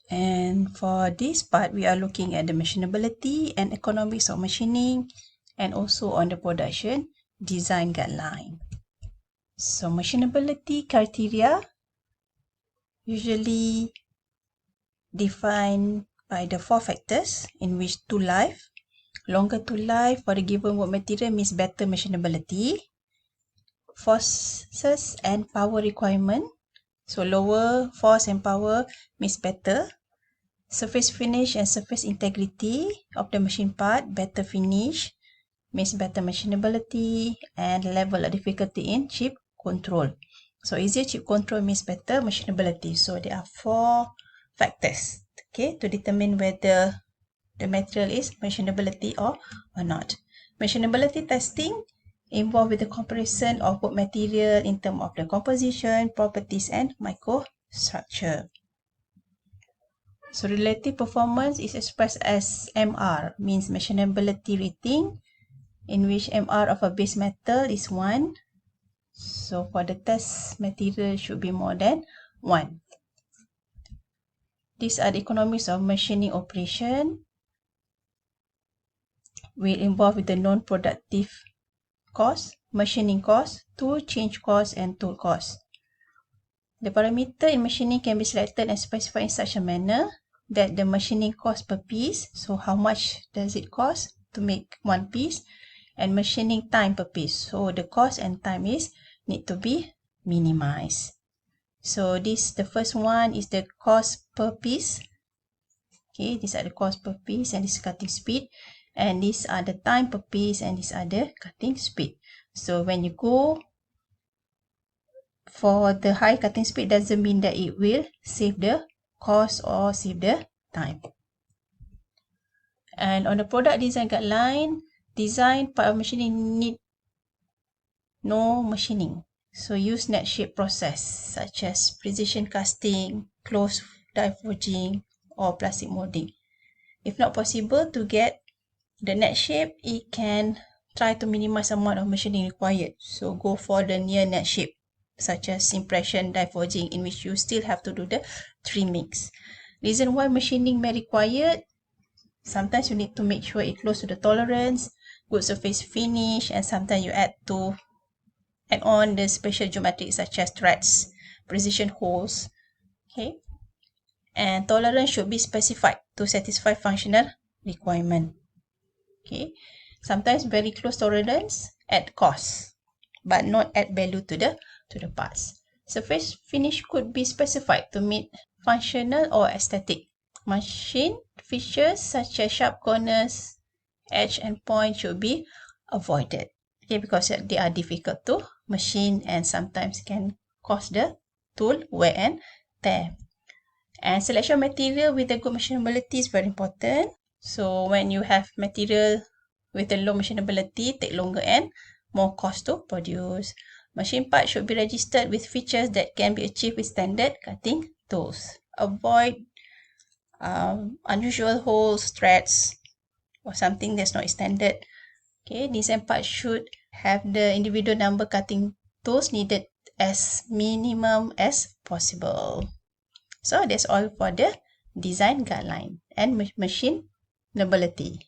And for this part, we are looking at the machinability and economics of machining, and also on the production design guideline. So machinability criteria usually defined by the 4 factors, in which to life. Longer to life for the given work material means better machinability. Forces and power requirement. So lower force and power means better. Surface finish and surface integrity of the machine part, better finish means better machinability, and level of difficulty in chip control. So easier chip control means better machinability. So there are 4 factors, okay, to determine whether the material is machinability or not. Machinability testing involved with the comparison of work material in terms of the composition, properties, and microstructure. So relative performance is expressed as MR, means machinability rating, in which MR of a base metal is 1. So for the test material should be more than 1. These are the economics of machining operation. Will involve with the non-productive cost, machining cost, tool change cost, and tool cost. The parameter in machining can be selected and specified in such a manner that the machining cost per piece, so how much does it cost to make one piece, and machining time per piece, so the cost and time need to be minimized. So the first one is the cost per piece. Okay, these are the cost per piece, and this is cutting speed, and these are the time per piece, and these are the cutting speed. So when you go for the high cutting speed, doesn't mean that it will save the cost or save the time. And on the product design guideline, design part of machining need no machining. So use net shape process such as precision casting, close die forging, or plastic molding. If not possible to get the net shape, it can try to minimize the amount of machining required. So go for the near net shape, such as impression die forging, in which you still have to do the trimmings. Reason why machining may required, sometimes you need to make sure it close to the tolerance, good surface finish, and sometimes you add on the special geometry such as threads, precision holes, okay, and tolerance should be specified to satisfy functional requirement. Okay, sometimes very close tolerance add cost, but not add value to the parts. Surface finish could be specified to meet functional or aesthetic. Machine features such as sharp corners, edge, and point should be avoided. Okay, because they are difficult to machine and sometimes can cause the tool wear and tear. And selection material with a good machinability is very important. So when you have material with a low machinability, take longer and more cost to produce. Machine parts should be registered with features that can be achieved with standard cutting tools. Avoid unusual holes, threads, or something that's not standard. Okay, design parts should have the individual number cutting tools needed as minimum as possible. So that's all for the design guideline and machinability.